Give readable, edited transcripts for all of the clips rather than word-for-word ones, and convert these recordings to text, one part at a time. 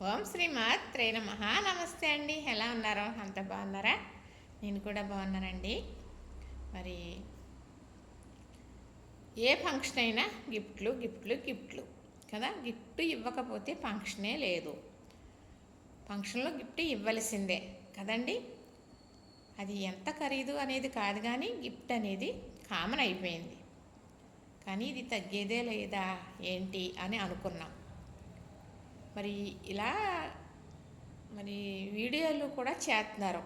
ఓం శ్రీ మాత్రే నమః. నమస్తే అండి. ఎలా ఉన్నారో అంత బాగున్నారా? నేను కూడా బాగున్నానండి. మరి ఏ ఫంక్షన్ అయినా గిఫ్ట్లు గిఫ్ట్లు గిఫ్ట్లు కదా. గిఫ్ట్ ఇవ్వకపోతే ఫంక్షనే లేదు. ఫంక్షన్లో గిఫ్ట్ ఇవ్వాల్సిందే కదండి. అది ఎంత ఖరీదు అనేది కాదు, కానీ గిఫ్ట్ అనేది కామన్ అయిపోయింది. కానీ ఇది తగ్గేదే లేదా ఏంటి అని అనుకున్నాం. మరి ఇలా వీడియోలు కూడా చేస్తున్నారు.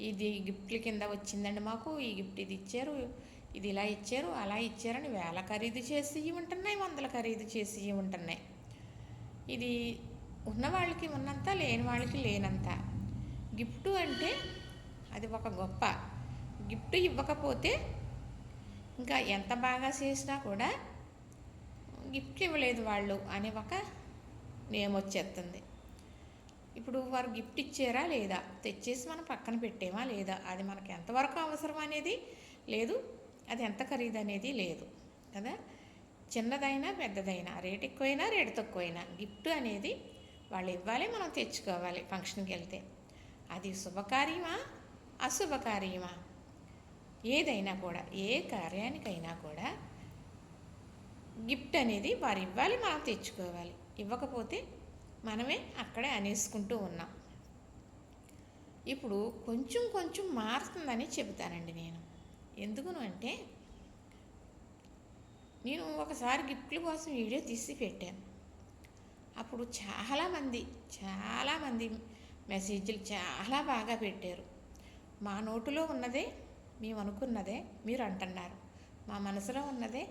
ఇది గిఫ్ట్ల కింద వచ్చిందండి, మాకు ఈ గిఫ్ట్ ఇది ఇచ్చారు, ఇది ఇలా ఇచ్చారు, అలా ఇచ్చారని వేల ఖరీదు చేసి ఉంటున్నాయి, వందల ఖరీదు చేసి ఉంటున్నాయి. ఇది ఉన్న వాళ్ళకి ఉన్నంత, లేని వాళ్ళకి లేనంత. గిఫ్ట్ అంటే అది ఒక గొప్ప. గిఫ్ట్ ఇవ్వకపోతే ఇంకా ఎంత బాగా చేసినా కూడా గిఫ్ట్ ఇవ్వలేదు వాళ్ళు అనే ఒక నేమ్ వచ్చేస్తుంది. ఇప్పుడు వారు గిఫ్ట్ ఇచ్చారా లేదా, తెచ్చేసి మనం పక్కన పెట్టేమా లేదా, అది మనకు ఎంతవరకు అవసరం అనేది లేదు, అది ఎంత ఖరీదు అనేది లేదు కదా. చిన్నదైనా పెద్దదైనా, రేట్ ఎక్కువైనా రేటు తక్కువైనా గిఫ్ట్ అనేది వాళ్ళు ఇవ్వాలి, మనం తెచ్చుకోవాలి. ఫంక్షన్కి వెళ్తే అది శుభకార్యమా అశుభకార్యమా ఏదైనా కూడా, ఏ కార్యానికైనా కూడా గిఫ్ట్ అనేది వారు ఇవ్వాలి, మనం తెచ్చుకోవాలి. ఇవ్వకపోతే మనమే అక్కడే అనేసుకుంటూ ఉన్నాం. ఇప్పుడు కొంచెం కొంచెం మారుతుందని చెబుతానండి నేను. ఎందుకును అంటే, నేను ఒకసారి గిఫ్ట్ల కోసం వీడియో తీసి పెట్టాను. అప్పుడు చాలామంది మెసేజ్లు చాలా బాగా పెట్టారు. మా నోటిలో ఉన్నదే మేము అనుకున్నదే మీరు అంటున్నారు, మా మనసులో ఉన్నదే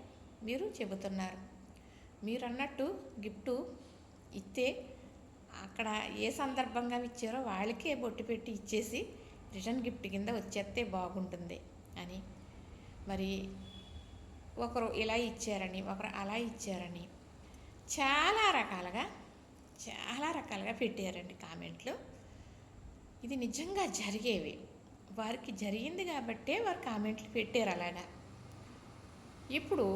మీరు చెబుతున్నారు. మీరు అన్నట్టు గిఫ్టు ఇస్తే అక్కడ ఏ సందర్భంగా ఇచ్చారో వాళ్ళకే బొట్టు పెట్టి ఇచ్చేసి రిటర్న్ గిఫ్ట్ కింద వచ్చేస్తే బాగుంటుంది అని. మరి ఒకరు ఇలా ఇచ్చారని, ఒకరు అలా ఇచ్చారని చాలా రకాలుగా పెట్టారండి కామెంట్లు. ఇది నిజంగా జరిగేవి, వారికి జరిగింది కాబట్టే వారు కామెంట్లు పెట్టారు అలాగా. ఇప్పుడు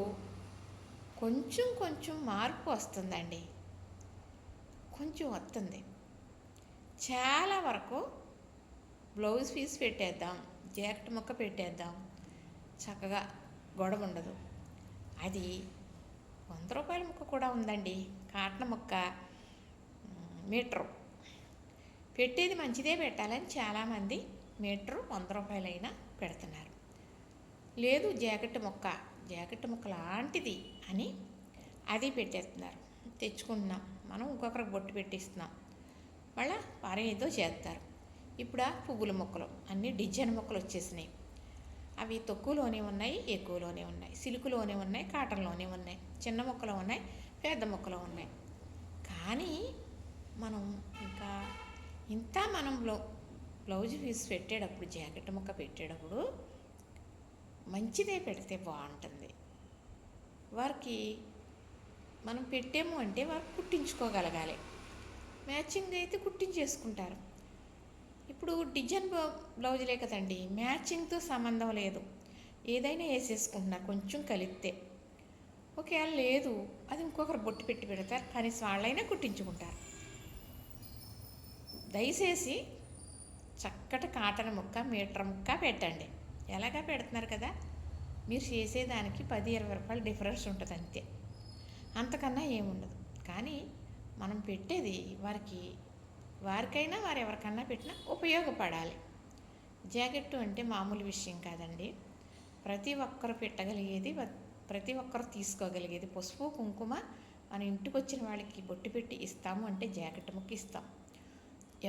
కొంచెం కొంచెం మార్పు వస్తుందండి, కొంచెం వస్తుంది. చాలా వరకు బ్లౌజ్ పీస్ పెట్టేద్దాం, జాకెట్ ముక్క పెట్టేద్దాం, చక్కగా గొడవ ఉండదు. అది 100 రూపాయల ముక్క కూడా ఉందండి, కాటన్ ముక్క మీటరు పెట్టేది మంచిదే పెట్టాలని చాలామంది మీటరు 100 రూపాయలైనా పెడుతున్నారు. లేదు జాకెట్ ముక్క లాంటిది అని అది పెట్టేస్తున్నారు. తెచ్చుకుంటున్నాం మనం, ఇంకొకరికి బొట్టు పెట్టిస్తున్నాం, మళ్ళీ వారు ఏదో చేస్తారు. ఇప్పుడు ఆ పువ్వుల మొక్కలు అన్నీ డిజైన్ మొక్కలు వచ్చేసినాయి. అవి తక్కువలోనే ఉన్నాయి, ఎక్కువలోనే ఉన్నాయి, సిల్క్లోనే ఉన్నాయి, కాటన్లోనే ఉన్నాయి, చిన్న మొక్కలు ఉన్నాయి, పెద్ద మొక్కలు ఉన్నాయి. కానీ మనం మనం బ్లౌజ్ పీస్ పెట్టేటప్పుడు, జాకెట్ ముక్క పెట్టేటప్పుడు మంచిదే పెడితే బాగుంటుంది. వారికి మనం పెట్టాము అంటే వారు కుట్టించుకోగలగాలి. మ్యాచింగ్ అయితే కుట్టించేసుకుంటారు. ఇప్పుడు డిజైన్ బ్లౌజులే కదండి, మ్యాచింగ్తో సంబంధం లేదు, ఏదైనా వేసేసుకుంటున్నారు కొంచెం కలిస్తే. ఒకవేళ లేదు, అది ఇంకొకరు బొట్టు పెట్టి పెడతారు, కనీసం వాళ్ళైనా కుట్టించుకుంటారు. దయచేసి చక్కటి కాటన్ ముక్క, మీటర్ ముక్క పెట్టండి. ఎలాగా పెడుతున్నారు కదా, మీరు చేసేదానికి 10-20 రూపాయలు డిఫరెన్స్ ఉంటుంది అంతే, అంతకన్నా ఏముండదు. కానీ మనం పెట్టేది వారికైనా వారు ఎవరికన్నా పెట్టినా ఉపయోగపడాలి. జాకెట్టు అంటే మామూలు విషయం కాదండి. ప్రతి ఒక్కరు పెట్టగలిగేది, ప్రతి ఒక్కరు తీసుకోగలిగేది. పసుపు కుంకుమ మన ఇంటికి వచ్చిన వాళ్ళకి బొట్టు పెట్టి ఇస్తాము అంటే జాకెట్ ముక్క ఇస్తాం.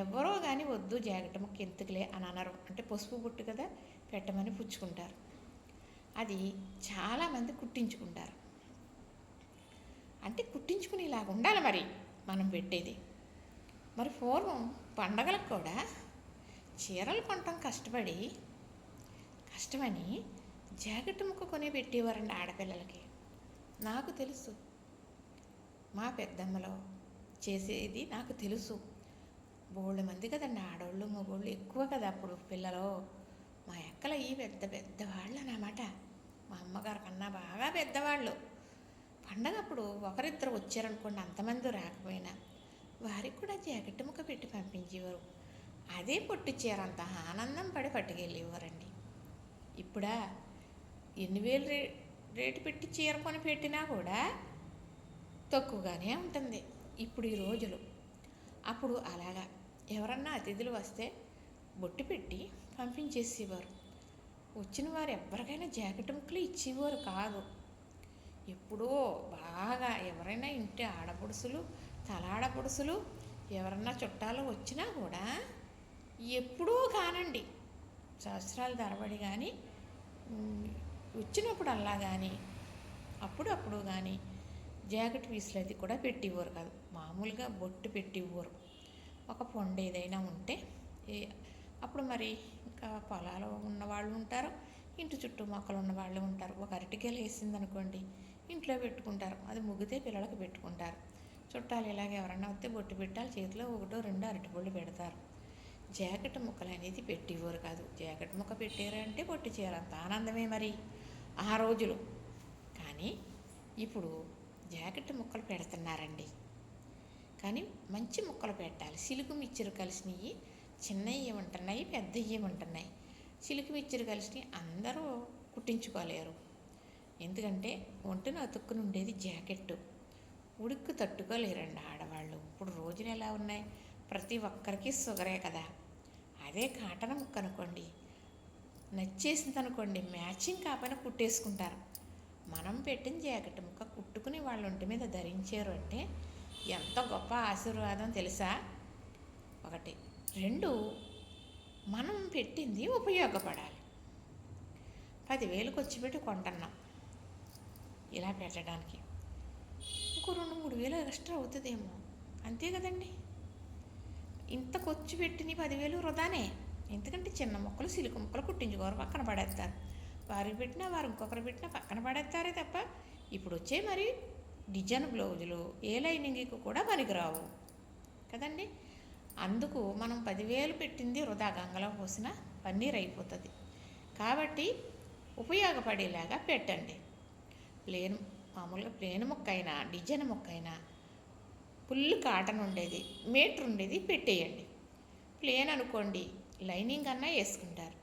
ఎవరో కానీ వద్దు జాకెట్ ముక్క ఎందుకులే అని అనరు. అంటే పసుపు బొట్టు కదా పెట్టమని పుచ్చుకుంటారు. అది చాలామంది కుట్టించుకుంటారు. అంటే కుట్టించుకునేలాగా ఉండాలి మరి మనం పెట్టేది. మరి పూర్వం పండగలకు కూడా చీరలు కొనటం కష్టమని జాకెట్ ముక్క కొని పెట్టేవారండి ఆడపిల్లలకి. నాకు తెలుసు, మా పెద్దమ్మలో చేసేది నాకు తెలుసు. బోళ్ళు మంది కదండి, ఆడవాళ్ళు మగవాళ్ళు ఎక్కువ కదా అప్పుడు పిల్లలు. మా ఎక్కల ఈ పెద్దవాళ్ళు అన్నమాట, మా అమ్మగారి కన్నా బాగా పెద్దవాళ్ళు. పండగప్పుడు ఒకరిద్దరు వచ్చారనుకోండి, అంతమంది రాకపోయినా వారికి కూడా జాకెట్ ముక్క పెట్టి పంపించేవారు. అదే పొట్టు చీర అంత ఆనందం పడి పట్టుకెళ్ళేవారండి. ఇప్పుడా ఎన్ని వేలు రేటు పెట్టి చీర కొని పెట్టినా కూడా తక్కువగానే ఉంటుంది ఇప్పుడు ఈ రోజులు. అప్పుడు అలాగా ఎవరన్నా అతిథులు వస్తే బొట్టు పెట్టి పంపించేసేవారు. వచ్చిన వారు ఎవరికైనా జాకెట్ ముక్కలు ఇచ్చేవారు కాదు. ఎప్పుడో బాగా ఎవరైనా ఇంటి ఆడపడుసులు, తలాడపడుసులు ఎవరన్నా చుట్టాలు వచ్చినా కూడా ఎప్పుడూ కానండి, సంవత్సరాల తరబడి కానీ వచ్చినప్పుడల్లా కానీ అప్పుడప్పుడు కానీ జాకెట్ పీసులు అది కూడా పెట్టివ్వరు కాదు. మామూలుగా బొట్టు పెట్టివ్వరు. ఒక పొండ ఏదైనా ఉంటే అప్పుడు మరి ఇంకా పొలాలు ఉన్నవాళ్ళు ఉంటారు, ఇంటి చుట్టూ మొక్కలు ఉన్నవాళ్ళు ఉంటారు. ఒక అరటికాయలు వేసిందనుకోండి ఇంట్లో పెట్టుకుంటారు, అది ముగ్గితే పిల్లలకు పెట్టుకుంటారు. చుట్టాలు ఇలాగ ఎవరన్నా వస్తే బొట్టు పెట్టాలి, చేతిలో ఒకటో రెండో అరటిపళ్ళు పెడతారు. జాకెట్ ముక్కలు అనేది పెట్టివ్వరు కాదు. జాకెట్ ముక్క పెట్టారంటే పొట్టి చీర అంత ఆనందమే మరి ఆ రోజులు. కానీ ఇప్పుడు జాకెట్ ముక్కలు పెడుతున్నారండి. కానీ మంచి ముక్కలు పెట్టాలి. సిలుకు మిక్చర్ కలిసినవి చిన్నవి ఉంటున్నాయి, పెద్దవి ఉంటున్నాయి. సిలుకు మిక్చర్ కలిసినవి అందరూ కుట్టించుకోలేరు. ఎందుకంటే ఒంటిని అతుక్కుని ఉండేది జాకెట్టు. ఉడుక్కు తట్టుకోలేరండి ఆడవాళ్ళు. ఇప్పుడు రోజులు ఎలా ఉన్నాయి, ప్రతి ఒక్కరికి షుగరే కదా. అదే కాటన్ ముక్క అనుకోండి, నచ్చేసింది అనుకోండి, మ్యాచింగ్ కాకపోయినా కుట్టేసుకుంటారు. మనం పెట్టిన జాకెట్ ముక్క కుట్టుకుని వాళ్ళ ఒంటి మీద ధరించారు అంటే ఎంత గొప్ప ఆశీర్వాదం తెలుసా. ఒకటి. రెండు, మనం పెట్టింది ఉపయోగపడాలి. 10,000 ఖర్చు పెట్టి కొంటున్నాం ఇలా పెట్టడానికి, ఇంకో 2-3 వేలు ఎక్స్ట్రా అవుతుందేమో, అంతే కదండి. ఇంత ఖర్చు పెట్టిన 10,000 వృధానే. ఎందుకంటే చిన్న ముక్కలు సిలుకు ముక్కలు కుట్టించుకోరు, పక్కన పడేస్తారు. వారికి పెట్టినా వారు ఇంకొకరు పెట్టినా పక్కన పడేస్తారే తప్ప ఇప్పుడు వచ్చే మరి డిజైన్ బ్లౌజులు ఏ లైనింగ్కి కూడా పనికిరావు కదండి. అందుకు మనం 10,000 పెట్టింది వృధా, గంగలో పోసిన పన్నీర్ అయిపోతుంది. కాబట్టి ఉపయోగపడేలాగా పెట్టండి. మామూలుగా ప్లేన్ ముక్క అయినా డిజైన్ ముక్క అయినా ఫుల్ కాటన్ ఉండేది, మీటర్ ఉండేది పెట్టేయండి. ప్లేన్ అనుకోండి లైనింగ్ అన్నా వేసుకుంటారు,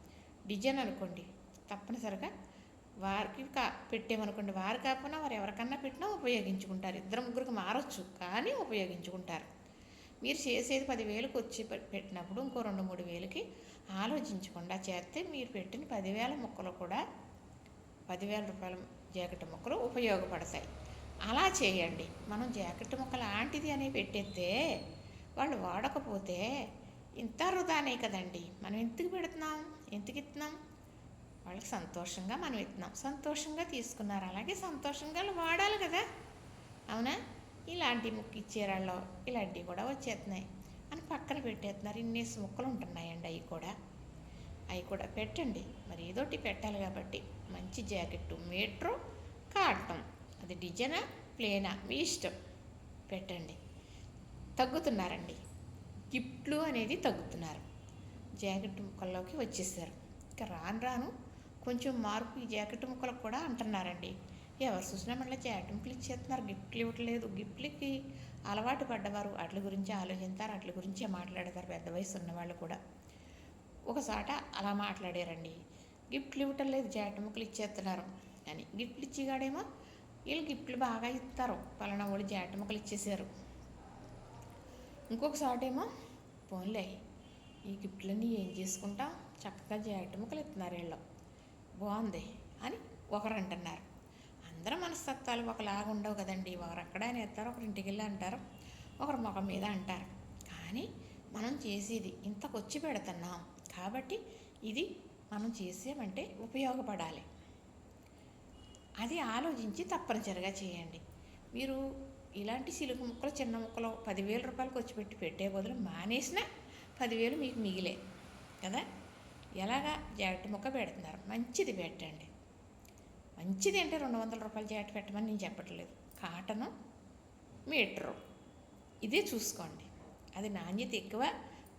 డిజైన్ అనుకోండి తప్పనిసరిగా వారికి పెట్టామనుకోండి, వారు కాకపోయినా వారు ఎవరికన్నా పెట్టినా ఉపయోగించుకుంటారు. 2-3కి మారచ్చు కానీ ఉపయోగించుకుంటారు. మీరు చేసేది 10,000కి వచ్చి పెట్టినప్పుడు ఇంకో 2-3 వేలకి ఆలోచించకుండా చేస్తే మీరు పెట్టిన 10,000 ముక్కలు కూడా 10,000 రూపాయల జాకెట్ ముక్కలు ఉపయోగపడతాయి. అలా చేయండి. మనం జాకెట్ ముక్క లాంటిది అని పెట్టేస్తే వాళ్ళు వాడకపోతే ఇంత వృధానే కదండి. మనం ఎందుకు పెడుతున్నాం, ఎందుకు ఇస్తున్నాం, వాళ్ళకి సంతోషంగా మనం ఇస్తున్నాం, సంతోషంగా తీసుకున్నారు, అలాగే సంతోషంగా వాడాలి కదా, అవునా. ఇలాంటి ముక్క ఇచ్చేరాళ్ళు ఇలాంటివి కూడా వచ్చేస్తున్నాయి అని పక్కన పెట్టేస్తున్నారు. ఇన్నేసి ముక్కలు ఉంటున్నాయండి, అవి కూడా పెట్టండి. మరి ఏదోటి పెట్టాలి కాబట్టి మంచి జాకెట్టు, మీటరు, కాటన్, అది డిజైనా ప్లేనా మీ ఇష్టం పెట్టండి. తగ్గుతున్నారండి, గిఫ్ట్లు అనేది తగ్గుతున్నారు, జాకెట్ ముక్కల్లోకి వచ్చేసారు. ఇంకా రాను కొంచెం మార్పు ఈ జాకెట్ ముక్కలకు కూడా అంటున్నారండి. ఎవరు చూసినా మళ్ళీ జాకెట్ ముక్కలు ఇచ్చేస్తున్నారు, గిఫ్ట్లు ఇవ్వట్లేదు. గిఫ్ట్లకి అలవాటు పడ్డవారు వాటి గురించి ఆలోచిస్తారు, వాటి గురించే మాట్లాడతారు. పెద్ద వయసు ఉన్నవాళ్ళు కూడా ఒకసాట అలా మాట్లాడారండి. గిఫ్ట్లు ఇవ్వటం లేదు, జాకెట్ ముక్కలు ఇచ్చేస్తున్నారు అని. గిఫ్ట్లు ఇచ్చిగాడేమో వీళ్ళు గిఫ్ట్లు బాగా ఇస్తారు, పలానా వాళ్ళు జాకెట్ ముక్కలు ఇచ్చేసారు. ఇంకొకసారి ఏమో పోన్లే ఈ గిఫ్ట్లన్నీ ఏం చేసుకుంటాం, చక్కగా జాకెట్ ముక్కలు ఇస్తున్నారు వీళ్ళు, బాగుంది అని ఒకరు అంటున్నారు. అందరూ మనస్తత్వాలు ఒకలాగా ఉండవు కదండి. ఒకరు ఎక్కడైనా ఎత్తారు, ఒకరు ఇంటికి వెళ్ళి అంటారు, ఒకరు ముఖం మీద అంటారు. కానీ మనం చేసేది ఇంతకు వచ్చి పెడుతున్నాం కాబట్టి ఇది మనం చేసామంటే ఉపయోగపడాలి. అది ఆలోచించి తప్పనిసరిగా చేయండి. మీరు ఇలాంటి సిలుకు ముక్కలు చిన్న ముక్కలు 10,000 రూపాయలకు వచ్చి పెట్టే బదులు మానేసిన 10,000 మీకు మిగిలే కదా. ఎలాగా జాకెట్ ముక్క పెడుతున్నారు, మంచిది పెట్టండి. మంచిది అంటే 200 రూపాయల జాకెట్ పెట్టమని నేను చెప్పట్లేదు. కాటను, మీటరు ఇదే చూసుకోండి. అది నాణ్యత ఎక్కువ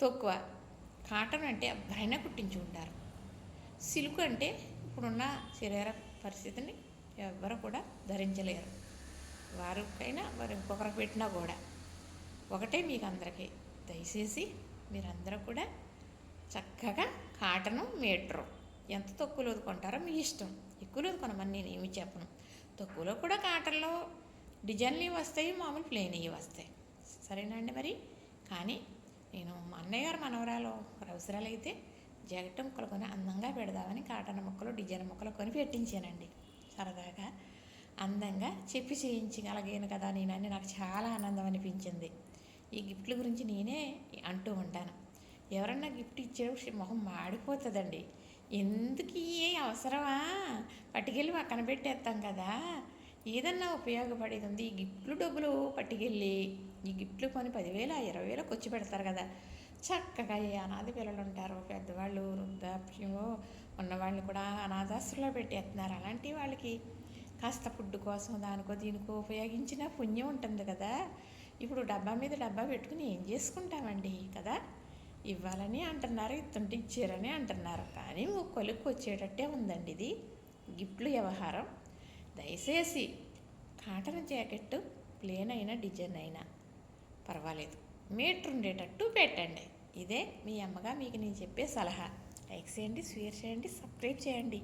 తక్కువ. కాటన్ అంటే ఎవరైనా కుట్టించుకుంటారు, సిల్క్ అంటే ఇప్పుడున్న శరీర పరిస్థితిని ఎవరు కూడా ధరించలేరు. వారికైనా వారు ఇంకొకరికి పెట్టినా కూడా ఒకటే మీకు అందరికీ, దయచేసి మీరందరూ కూడా చక్కగా కాటను మీటరు ఎంత తక్కువలో కొంటారో మీ ఇష్టం. ఎక్కువలో కొనమని నేను ఏమి చెప్పను. తక్కువలో కూడా కాటన్లో డిజైన్లు వస్తాయి, మామూలు ప్లెయిన్ ఇవి వస్తాయి. సరేనండి. మరి కానీ నేను మా అన్నయ్య గారు మనవరాలు అవసరాలు అయితే జాకెట్ ముక్కలు కొని అందంగా పెడదామని కాటన్ ముక్కలు డిజైన్ ముక్కలు కొని పెట్టించానండి. సరదాగా అందంగా చెప్పి చేయించగలిగాను కదా నేనని నాకు చాలా ఆనందం అనిపించింది. ఈ గిఫ్ట్ల గురించి నేనే అంటూ ఉంటాను. ఎవరన్నా గిఫ్ట్ ఇచ్చేటప్పుడు మొహం మాడిపోతుందండి. ఎందుకు ఏ అవసరమా, పట్టుకెళ్ళి పక్కన పెట్టేస్తాం కదా. ఏదన్నా ఉపయోగపడేది ఉంది. ఈ గిఫ్ట్లు డబ్బులు పట్టుకెళ్ళి ఈ గిఫ్ట్లు కొని 10,000 20,000 ఖర్చు పెడతారు కదా. చక్కగా ఏ అనాథ పిల్లలు ఉంటారో, పెద్దవాళ్ళు వృద్ధాప్యంలో ఉన్నవాళ్ళు కూడా అనాథాశ్రలో పెట్టేస్తున్నారు. అలాంటి వాళ్ళకి కాస్త ఫుడ్ కోసం దానికో దీనికో ఉపయోగించిన పుణ్యం ఉంటుంది కదా. ఇప్పుడు డబ్బా మీద డబ్బా పెట్టుకుని ఏం చేసుకుంటామండి కదా. ఇవ్వాలని అంటున్నారు, ఇస్తుంటే ఇచ్చారని అంటున్నారు. కానీ కొలుక్కు వచ్చేటట్టే ఉందండి ఇది గిఫ్ట్లు వ్యవహారం. దయచేసి కాటన్ జాకెట్ ప్లేన్ అయినా డిజైన్ అయినా పర్వాలేదు, మీటర్ ఉండేటట్టు పెట్టండి. ఇదే మీ అమ్మగా మీకు నేను చెప్పే సలహా. లైక్ చేయండి, షేర్ చేయండి, సబ్స్క్రైబ్ చేయండి.